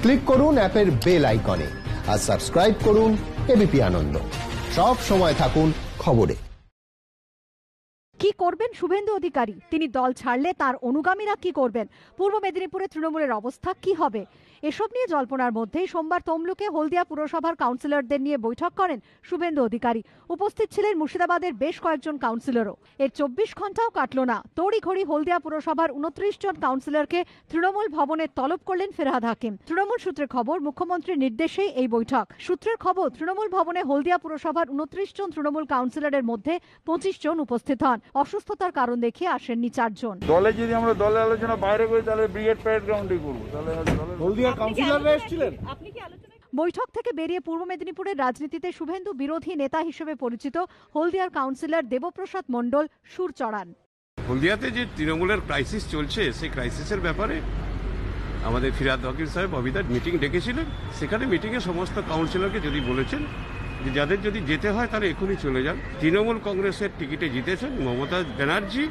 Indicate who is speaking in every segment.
Speaker 1: Click করুন অ্যাপের bell আইকনে আর সাবস্ক্রাইব করুন এবিপি আনন্দ। সব সময় থাকুন খবরে।
Speaker 2: কি করবেন শুভেন্দু অধিকারী? তিনি দল ছাড়লে তার অনুগামীরা কি করবেন? পূর্ব মেদিনীপুরে তৃণমূলের অবস্থা কি হবে? এসব নিয়ে জল্পনার মধ্যেই সোমবার তমলুকে হলদিয়া পুরসভার কাউন্সিলরদের নিয়ে বৈঠক করেন শুভেন্দু অধিকারী। উপস্থিত ছিলেন মুর্শিদাবাদের বেশ কয়েকজন কাউন্সিলরও। এর 24 ঘন্টাও কাটল না, তড়িঘড়ি হলদিয়া পুরসভার 29 জন কাউন্সিলরকে তৃণমূল ভবনে তলব করলেন ফেরহাদ হাকিম। তৃণমূল সূত্রে খবর, মুখ্যমন্ত্রীর নির্দেশেই এই বৈঠক। সূত্রের খবর, তৃণমূল ভবনে হলদিয়া পুরসভার 29 জন তৃণমূল কাউন্সিলরের মধ্যে 25 জন উপস্থিত হন। অসুস্থতার কারণ দেখিয়ে আসেননি 4 জন।
Speaker 3: দলে যদি আমরা দলে আলোচনা বাইরে করি তাহলে ব্রিগেড প্যারেড গ্রাউন্ডে করব। তাহলে হলদিয়ার কাউন্সিলররা এসেছিলেন।
Speaker 2: বৈঠক থেকে বেরিয়ে পূর্ব মেদিনীপুরের রাজনীতিতে শুভেন্দু বিরোধী নেতা হিসেবে পরিচিত হলদিয়ার কাউন্সিলর দেবপ্রসাদ মণ্ডল সুর চড়ান।
Speaker 4: হলদিয়াতে যে তৃণমূলের ক্রাইসিস চলছে, সেই ক্রাইসিসের ব্যাপারে আমাদের ফিরহাদ হাকিম সাহেব অবিদার মিটিং ডেকেছিলেন। সেখানে মিটিংয়ে সমস্ত কাউন্সিলরকে যদি বলেছেন যে যাদের যদি যেতে হয় তাহলে এখনই চলে যান। তৃণমূল কংগ্রেসের টিকিটে জিতেছেন মমতা ব্যানার্জি,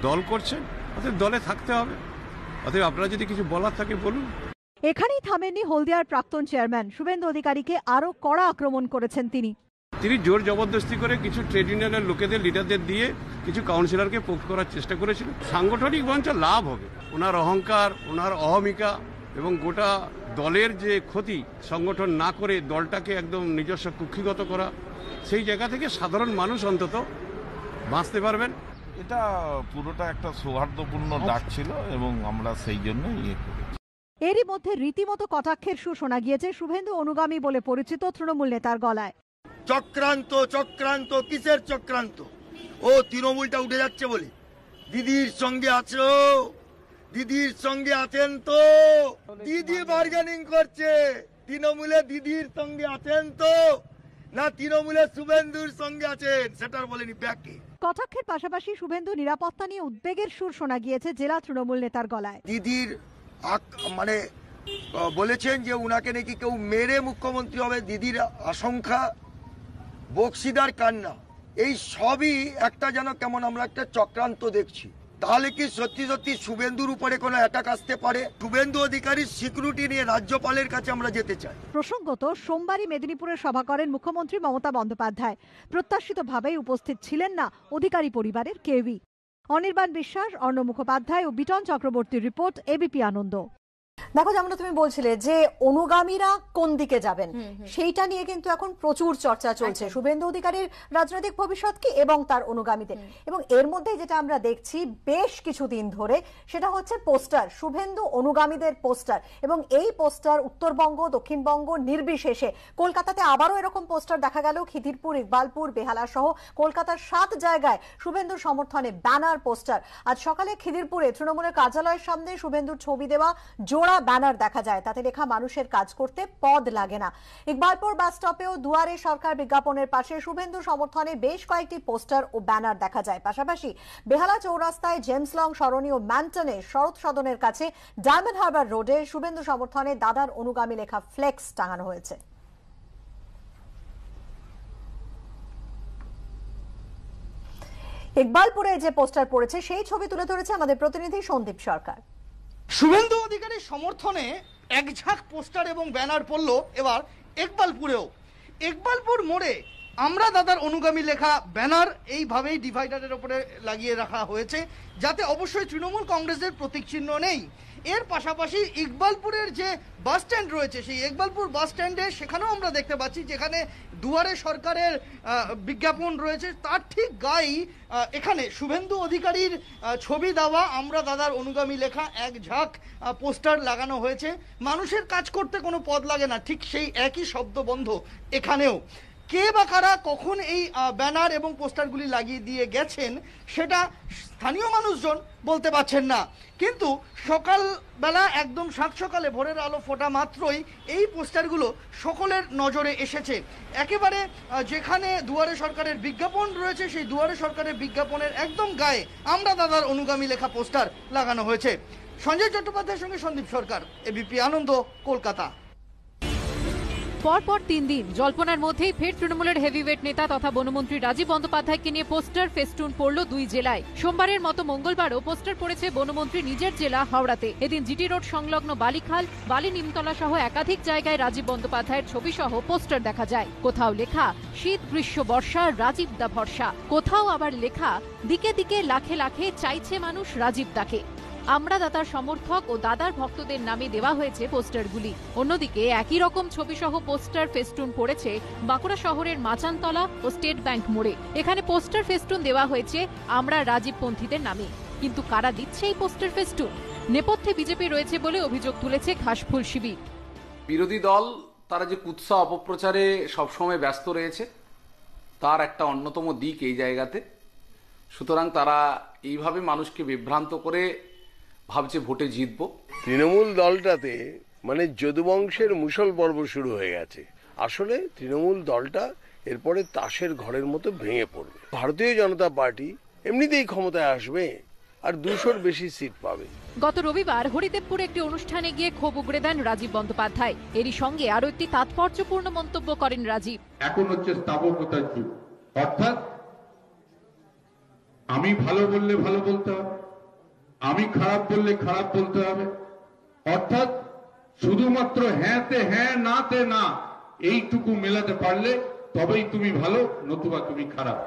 Speaker 4: দল করছেন, অতএব দলে থাকতে হবে। অতএব আপনারা যদি কিছু বলার থাকে বলুন।
Speaker 2: এখানেই থামেননি হলদিয়ার প্রাক্তন চেয়ারম্যান। শুভেন্দু অধিকারীকে আরো কড়া আক্রমণ করেছেন তিনি
Speaker 4: জোর জবরদস্তি করে কিছু ট্রেড ইউনিয়নের লোকেদের, লিডারদের দিয়ে কিছু কাউন্সিলরকে পোস্ট করার চেষ্টা করেছিলেন। সাংগঠনিক মঞ্চ লাভ হবে, ওনার অহংকার, ওনার অহমিকা এবং গোটা দলের যে ক্ষতি সংগঠন না করে দলটাকে একদম নিজস্ব কুক্ষিগত করা, সেই জায়গা থেকে সাধারণ মানুষ অন্তত বাঁচতে পারবেন।
Speaker 3: এটা পুরোটা একটা সৌহার্দ্যপূর্ণ ডাক ছিল এবং আমরা সেই জন্য করেছি।
Speaker 2: এরই মধ্যে রীতিমতো কটাক্ষের সুর শোনা গিয়েছে শুভেন্দু অনুগামী বলে পরিচিত তৃণমূল নেতার গলায়।
Speaker 5: চক্রান্ত, চক্রান্ত, কিসের চক্রান্ত? ও তৃণমূলটা উঠে যাচ্ছে বলে দিদির সঙ্গে আছো, দিদির সঙ্গে আছেন তো? দিদি বার্গেনিং করছে, তৃণমূলে দিদির সঙ্গে আছেন তো, না তৃণমূলে শুভেন্দুর সঙ্গে আছেন সেটার বলেনি ব্যাকে।
Speaker 2: কটাক্ষের পাশাপাশি শুভেন্দু নিরাপত্তা নিয়ে উদ্বেগের সুর শোনা গিয়েছে জেলা তৃণমূল নেতার গলায়।
Speaker 5: দিদির মানে বলেছেন যে উনাকে নাকি কেউ মেরে মুখ্যমন্ত্রী হবে, দিদির আশঙ্কা, বক্সিদার কান্না, এই সবই একটা যেন কেমন আমরা একটা চক্রান্ত দেখছি। তাহলে কি সত্যি সত্যি শুভেন্দুর উপরে কোনো অ্যাটাক আসতে পারে? শুভেন্দু অধিকারীর সিকিউরিটি নিয়ে রাজ্যপালের কাছে আমরা যেতে চাই।
Speaker 2: প্রসঙ্গত, সোমবারই মেদিনীপুরে সভা করেন মুখ্যমন্ত্রী মমতা বন্দ্যোপাধ্যায়। প্রত্যাশিতভাবেই উপস্থিত ছিলেন না অধিকারী পরিবারের কেউই। অনির্বাণ বিশ্বাস, অর্ণব মুখোপাধ্যায় ও বিটন চক্রবর্তীর রিপোর্ট, এবিপি আনন্দ। দেখো, যেমন তুমি বলছিলে যে অনুগামীরা কোন দিকে যাবেন, সেইটা নিয়ে কিন্তু এখন প্রচুর চর্চা চলছে। শুভেন্দু অধিকারীর রাজনৈতিক ভবিষ্যৎ কি এবং তার অনুগামীদের, এবং এর মধ্যে যেটা আমরা দেখছি বেশ কিছুদিন ধরে, সেটা হচ্ছে পোস্টার, শুভেন্দু অনুগামীদের পোস্টার। এবং এই পোস্টার উত্তরবঙ্গ, দক্ষিণবঙ্গ নির্বিশেষে, কলকাতাতে আবারও এরকম পোস্টার দেখা গেল। খিদিরপুর, ইকবালপুর, বেহালা সহ কলকাতার 7 জায়গায় শুভেন্দুর সমর্থনে ব্যানার, পোস্টার। আজ সকালে খিদিরপুরে তৃণমূলের কার্যালয়ের সামনে শুভেন্দুর ছবি দেওয়া জোড়া ব্যানার দেখা যায়, তাতে লেখা মানুষের কাজ করতে পদ লাগে না। ইকবালপুর বাস স্টপেও দুয়ারে সরকার বিজ্ঞাপনের পাশে শুভেন্দু সমর্থনে বেশ কয়েকটি পোস্টার ও ব্যানার দেখা যায়। পাশাপাশি বেহালা চৌরাস্তায়, জেমস লং সরণি ও ম্যান্টনে, শরৎ সদনের কাছে, ডায়মন্ড হারবার রোডে শুভেন্দু সমর্থনে দাদার অনুগামী লেখা ফ্লেক্স টাঙানো হয়েছে। ইকবালপুরে যে পোস্টার পড়েছে সেই ছবি তুলে ধরেছে আমাদের প্রতিনিধি সন্দীপ সরকার।
Speaker 6: শুভেন্দু অধিকারীর সমর্থনে এক ঝাঁক পোস্টার এবং ব্যানার পড়ল এবার ইকবালপুরেও। ইকবালপুর মোড়ে আমরা দাদার অনুগামী লেখা ব্যানার এইভাবেই ডিভাইডারের উপরে লাগিয়ে রাখা হয়েছে, যাতে অবশ্যই তৃণমূল কংগ্রেসের প্রতীক চিহ্ন নেই। এর পাশাপাশি ইকবালপুরের যে বাস স্ট্যান্ড রয়েছে, সেই ইকবালপুর বাস স্ট্যান্ডে সেখানেও আমরা দেখতে পাচ্ছি যেখানে দুয়ারে সরকারের বিজ্ঞাপন রয়েছে, তার ঠিক গায়েই এখানে শুভেন্দু অধিকারীর ছবি দেওয়া আমরা দাদার অনুগামী লেখা এক ঝাঁক পোস্টার লাগানো হয়েছে। মানুষের কাজ করতে কোনো পদ লাগে না, ঠিক সেই একই শব্দবন্ধ এখানেও। কে বা কারা কখন এই ব্যানার এবং পোস্টারগুলি লাগিয়ে দিয়ে গেছেন সেটা স্থানীয় মানুষজন বলতে পারছেন না। কিন্তু সকালবেলা, একদম সাত সকালে ভোরের আলো ফোটা মাত্রই এই পোস্টারগুলো সকলের নজরে এসেছে। একেবারে যেখানে দুয়ারে সরকারের বিজ্ঞাপন রয়েছে, সেই দুয়ারে সরকারের বিজ্ঞাপনের একদম গায়ে আমরা দাদার অনুগামী লেখা পোস্টার লাগানো হয়েছে। সঞ্জয় চট্টোপাধ্যায়ের সঙ্গে সন্দীপ সরকার, এবিপি আনন্দ, কলকাতা।
Speaker 7: পরপর 3 দিন জল্পনার মধ্যেই ফের তৃণমূলের হেভিওয়েট নেতা তথা বনমন্ত্রী রাজীব বন্দ্যোপাধ্যায়কে নিয়ে পোস্টার ফেস্টুন পড়ল 2 জেলায়। সোমবারের মতো মঙ্গলবারও পোস্টার পড়েছে বনমন্ত্রী নিজের জেলা হাওড়াতে। এদিন জিটি রোড সংলগ্ন বালিখাল, বালি নিমতলা সহ একাধিক জায়গায় রাজীব বন্দ্যোপাধ্যায়ের ছবি সহ পোস্টার দেখা যায়। কোথাও লেখা শীত গ্রীষ্ম বর্ষা রাজীব দা ভরসা, কোথাও আবার লেখা দিকে দিকে লাখে লাখে চাইছে মানুষ রাজীব দাকে। আমরা দাদার সমর্থক ও দাদার ভক্তদের নামে দেওয়া হয়েছে পোস্টারগুলি। অন্যদিকে একই রকম ছবি সহ পোস্টার ফেস্টুন পড়েছে বাঁকুড়া শহরের মাচানতলা ও স্টেট ব্যাংক মোড়ে। এখানে পোস্টার ফেস্টুন দেওয়া হয়েছে আমরা রাজীবপন্থীদের নামে। কিন্তু কারা দিচ্ছে এই পোস্টার ফেস্টুন? নেপথ্যে বিজেপি রয়েছে বলে অভিযোগ তুলেছে ঘাসফুল শিবির।
Speaker 8: বিরোধী দল তারা যে কুৎসা অপপ্রচারে সবসময় ব্যস্ত রয়েছে, তার একটা অন্যতম দিক এই জায়গাতে। সুতরাং তারা এইভাবে মানুষকে বিভ্রান্ত করে ভাবছে ভোটে জিতবো।
Speaker 9: তৃণমূল দলটাতে মানে যদুবংশের মুসল পর্ব শুরু হয়ে গেছে। আসলে তৃণমূল দলটা এরপরে তাসের ঘরের মতো ভেঙে পড়বে। ভারতীয় জনতা পার্টি এমনিতেই ক্ষমতায় আসবে আর 200-র বেশি সিট পাবে।
Speaker 7: গত রবিবার হরিদেবপুরে একটি অনুষ্ঠানে গিয়ে ক্ষোভ উগড়ে দেন রাজীব বন্দ্যোপাধ্যায়। এরই সঙ্গে আরো একটি তাৎপর্যপূর্ণ মন্তব্য করেন রাজীব।
Speaker 10: এখন হচ্ছে স্থাপকতার যুগ, অর্থাৎ আমি ভালো বললে ভালো বলতে হবে, আমি খারাপ বললে খারাপ বলতে হবে। অর্থাৎ শুধুমাত্র হ্যাঁতে হ্যাঁ নাতে না এইটুকু মেলাতে পারলে তবেই তুমি ভালো, নতুবা তুমি খারাপ।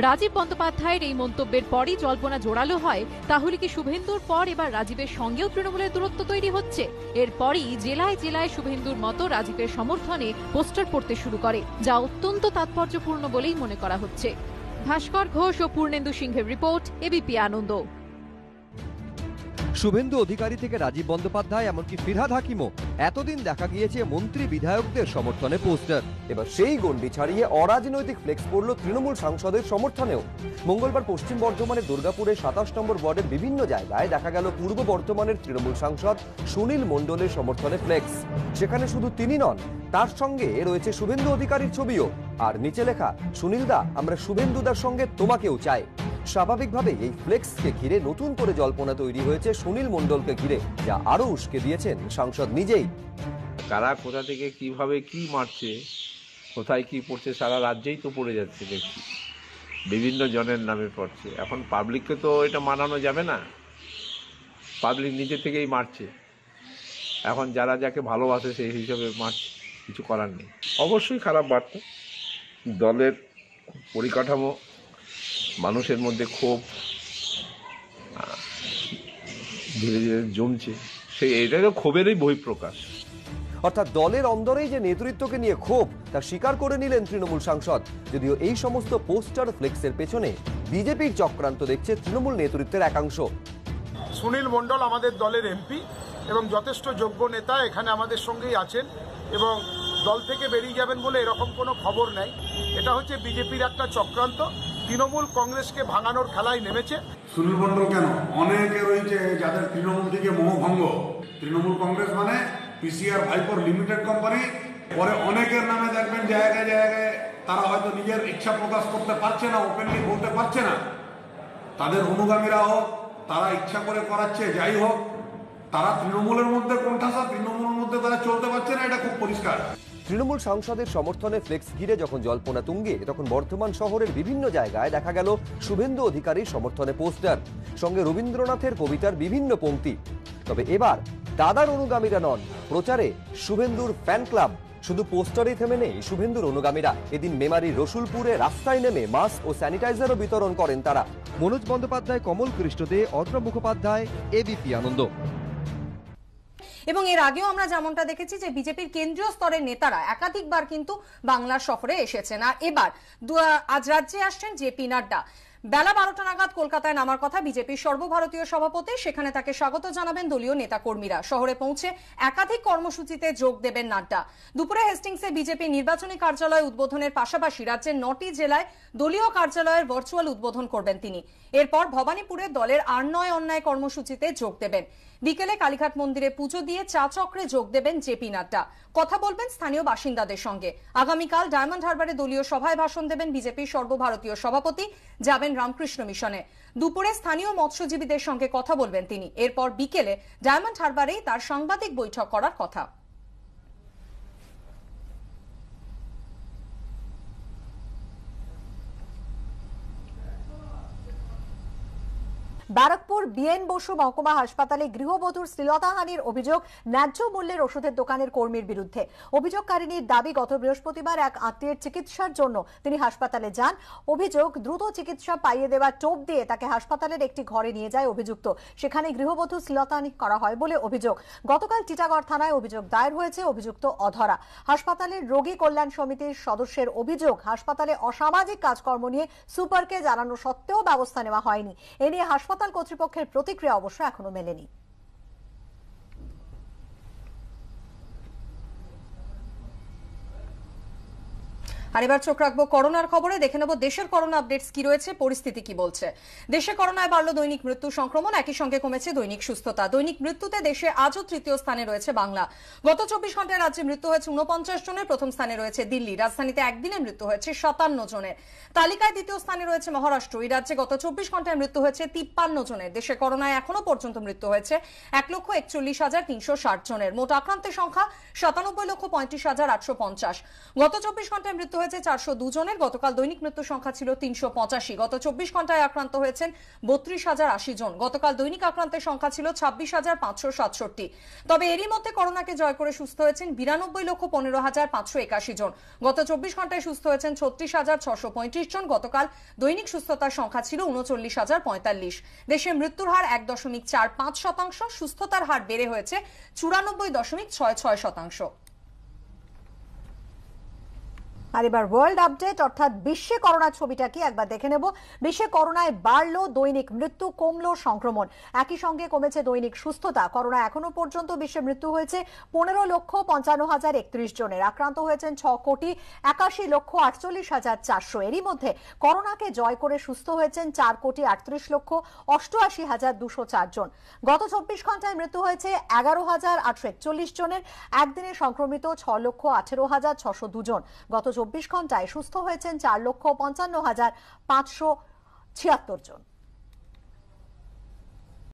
Speaker 7: রাজীব বন্দ্যোপাধ্যায়ের এই মন্তব্যের পরই জল্পনা জোরালো হয়, তাহলে কি শুভেন্দুর পর এবার রাজীবের সঙ্গেও তৃণমূলের দূরত্ব তৈরি হচ্ছে? এরপরই জেলায় জেলায় শুভেন্দুর মতো রাজীবের সমর্থনে পোস্টার পড়তে শুরু করে, যা অত্যন্ত তাৎপর্যপূর্ণ বলেই মনে করা হচ্ছে। ভাস্কর ঘোষ ও পূর্ণেন্দু সিংহের রিপোর্ট, এবিপি আনন্দ।
Speaker 11: শুভেন্দু অধিকারী থেকে রাজীব বন্দ্যোপাধ্যায় এমনকি ফিরহাদ হাকিমও এতদিন দেখা গিয়েছে মন্ত্রী বিধায়কদের সমর্থনে পোস্টার।
Speaker 12: এবার সেই গণ্ডি ছাড়িয়ে অরাজনৈতিক ফ্লেক্স পড়ল তৃণমূল সাংসদের সমর্থনেও। মঙ্গলবার পশ্চিম বর্ধমানের দুর্গাপুরের 27 নম্বর ওয়ার্ডের বিভিন্ন জায়গায় দেখা গেল পূর্ব বর্ধমানের তৃণমূল সাংসদ সুনীল মণ্ডলের সমর্থনে ফ্লেক্স। সেখানে শুধু তিনি নন, তার সঙ্গে রয়েছে শুভেন্দু অধিকারীর ছবিও, আর নিচে লেখা সুনীলদা আমরা শুভেন্দুদার সঙ্গে তোমাকেও চাই। স্বাভাবিকভাবে এই ফ্লেক্সকে ঘিরে নতুন করে জল্পনা তৈরি হয়েছে সুনীল মণ্ডলকে ঘিরে, যা আরো উস্কে দিয়েছেন সাংসদ নিজেই।
Speaker 13: কারা কোথা থেকে কিভাবে কি মারছে, কোথায় কি পড়ছে, সারা রাজ্যেই তো পড়ে যাচ্ছে দেখছি, বিভিন্ন জনের নামে পড়ছে। এখন পাবলিককে তো এটা মানানো যাবে না, পাবলিক নিজে থেকেই মারছে। এখন যারা যাকে ভালোবাসে সেই হিসাবে মারছে, কিছু করার নেই। অবশ্যই খারাপ বার্তা। দলের পরিকাঠামো, মানুষের মধ্যে ক্ষোভ ধীরে ধীরে জমছে, এটাই তো ক্ষোভেরই বহিঃপ্রকাশ।
Speaker 12: অর্থাৎ দলের অন্দরেই যে নেতৃত্বকে নিয়ে ক্ষোভ, তা স্বীকার করে নিলেন তৃণমূল সাংসদ। যদিও এই সমস্ত পোস্টার ফ্লেক্সের পেছনে বিজেপির চক্রান্ত দেখছে তৃণমূল নেতৃত্বের একাংশ।
Speaker 14: সুনীল মণ্ডল আমাদের দলের এমপি এবং যথেষ্ট যোগ্য নেতা, এখানে আমাদের সঙ্গেই আছেন এবং দল থেকে বেরিয়ে যাবেন বলে এরকম কোনো খবর নেই। এটা হচ্ছে বিজেপির একটা চক্রান্ত, তৃণমূল কংগ্রেসকে ভাঙানোর খেলায় নেমেছে।
Speaker 15: সুনীল মণ্ডল কেন, অনেকে রয়েছে যাদের তৃণমূল থেকে মোহভঙ্গ। তৃণমূল কংগ্রেস মানে পিসিআর ভাইপোর লিমিটেড কোম্পানি। পরে অনেকের নামে দেখবেন জায়গায় জায়গায় তারা হয়তো নিজের ইচ্ছা প্রকাশ করতে পারছে না, ওপেনলি বলতে পারছে না। তাদের অনুগামীরা হোক, তারা ইচ্ছা করে করাচ্ছে, যাই হোক, তারা তৃণমূলের মধ্যে কোণঠাসা, তৃণমূলের মধ্যে তারা চলতে পারছে না, এটা খুব পরিষ্কার।
Speaker 12: তৃণমূল সাংসদের সমর্থনে ফ্লেক্স ঘিরে যখন জল্পনা তুঙ্গে, তখন বর্ধমান শহরের বিভিন্ন জায়গায় দেখা গেল শুভেন্দু অধিকারীর সমর্থনে পোস্টার, সঙ্গে রবীন্দ্রনাথের কবিতার বিভিন্ন পংক্তি। তবে এবার দাদার অনুগামীরা নন, প্রচারে শুভেন্দুর ফ্যান ক্লাব। শুধু পোস্টারেই থেমে নেই শুভেন্দুর অনুগামীরা। এদিন মেমারির রসুলপুরে রাস্তায় নেমে মাস্ক ও স্যানিটাইজারও বিতরণ করেন তারা।
Speaker 11: মনোজ বন্দ্যোপাধ্যায়, কমল কৃষ্ণ দে, অদ্র মুখোপাধ্যায়, এবিপি আনন্দ।
Speaker 16: এবং এর আগেও আমরা যেমনটা দেখেছি যে বিজেপির কেন্দ্রীয় স্তরের নেতারা একাধিকবার কিন্তু বাংলার সফরে এসেছেন, আর এবার আজ রাজ্যে আসছেন জেপি নাড্ডা। বেলা 12টা নাগাদ কলকাতায় নামার কথা বিজেপির সর্বভারতীয় সভাপতি, সেখানে তাকে স্বাগত জানাবেন দলীয় নেতাকর্মীরা। শহরে পৌঁছে একাধিক কর্মসূচিতে যোগ দেবেন নাড্ডা। দুপুরে হেস্টিংসে বিজেপি নির্বাচনী কার্যালয় উদ্বোধনের পাশাপাশি রাজ্যের 9টি জেলায় দলীয় কার্যালয়ের ভার্চুয়াল উদ্বোধন করবেন তিনি। এরপর ভবানীপুরে দলের আর নয় অন্যায় কর্মসূচিতে যোগ দেবেন। বিকেলে কালীঘাট মন্দিরে পুজো দিয়ে চা চক্রে যোগ দেবেন জেপি নাড্ডা। কথা বলবেন স্থানীয় বাসিন্দাদের সঙ্গে। আগামীকাল ডায়মন্ড হারবারে দলীয় সভায় ভাষণ দেবেন বিজেপির সর্বভারতীয় সভাপতি, যাবেন রামকৃষ্ণ মিশনে। দুপুরে স্থানীয় মৎস্যজীবীদের সঙ্গে কথা বলবেন তিনি। এরপর বিকেলে ডায়মন্ড হারবারেই তার সাংবাদিক বৈঠক করার কথা।
Speaker 2: ব্যারাকপুর বিএন বসু মহকুমা হাসপাতালে গৃহবধূর শ্লীলতাহানির অভিযোগ ন্যায্য মূল্যের ওষুধের দোকানের কর্মীর বিরুদ্ধে। অভিযোগকারিনীর দাবি, গত বৃহস্পতিবার এক আত্মীয়ের চিকিৎসার জন্য তিনি হাসপাতালে যান। অভিযোগ, দ্রুত চিকিৎসা পাইয়ে দেওয়া টোপ দিয়ে তাকে হাসপাতালের একটি ঘরে নিয়ে যায় অভিযুক্ত। সেখানে গৃহবধূ শ্লীলতাহানি করা হয় বলে অভিযোগ। গতকাল টিটাগড় থানায় অভিযোগ দায়ের হয়েছে। অভিযুক্ত অধরা। হাসপাতালের রোগী কল্যাণ সমিতির সদস্যের অভিযোগ, হাসপাতালে অসামাজিক কাজকর্ম নিয়ে সুপারকে জানানো সত্ত্বেও ব্যবস্থা নেওয়া হয়নি। এ নিয়ে হাসপাতাল কর্তৃপক্ষের প্রতিক্রিয়া অবশ্য এখনো মেলেনি।
Speaker 16: আর এবার চোখ রাখবো করোনার খবরে। দেখে নেব দেশের করোনা আপডেটস কি রয়েছে, পরিস্থিতি কি বলছে। দেশে করোনায় বাড়লো দৈনিক মৃত্যু সংক্রমণ, একই সঙ্গে কমেছে দৈনিক সুস্থতা। দৈনিক মৃত্যুতে দেশে আজও তৃতীয় স্থানে রয়েছে বাংলা। গত 24 ঘন্টায় রাজ্যে মৃত্যু হয়েছে 49 জনের। প্রথম স্থানে রয়েছে দিল্লি। রাজধানীতে একদিনে মৃত্যু হয়েছে 57 জনের। তালিকায় দ্বিতীয় স্থানে রয়েছে মহারাষ্ট্র। এই রাজ্যে গত 24 ঘন্টায় মৃত্যু হয়েছে 53 জনের। দেশে করোনায় এখনো পর্যন্ত মৃত্যু হয়েছে 1,41,360 জনের। মোট আক্রান্তের সংখ্যা 97,35,850। গত 24 ঘন্টায় মৃত্যু হয়েছে 402 জনের। গতকাল দৈনিক মৃত্যু সংখ্যা ছিল 385। গত 24 ঘন্টায় আক্রান্ত হয়েছেন 32,080 জন। গতকাল দৈনিক আক্রান্তের সংখ্যা ছিল 26,567। তবে এরই মধ্যে করোনাকে জয় করে সুস্থ হয়েছেন 92,15,581 জন। গত 24 ঘন্টায় সুস্থ হয়েছেন 36,635 জন। গতকাল দৈনিক সুস্থতার সংখ্যা ছিল 39,045। দেশে মৃত্যুর হার 1.45%। সুস্থতার হার বেড়ে হয়েছে 94.66%।
Speaker 2: আর এবার ওয়ার্ল্ড আপডেট, অর্থাৎ বিশ্বে করোনার ছবিটা কি একবার দেখে নেব। বিশ্বে করোনায় বাড়লো দৈনিক মৃত্যু, কমলো সংক্রমণ, একই সঙ্গে কমেছে দৈনিক সুস্থতা। করোনা এখনো পর্যন্ত বিশ্বে মৃত্যু হয়েছে 15,55,031 জনের। আক্রান্ত হয়েছেন 6,81,48,400। এরই মধ্যে করোনাকে জয় করে সুস্থ হয়েছেন 4,38,88,204 জন। গত 24 ঘন্টায় মৃত্যু হয়েছে 11,841 জনের। একদিনে সংক্রমিত 6,18,602 জন। গত 24 ঘন্টায় সুস্থ হয়েছেন 4,55,576 জন।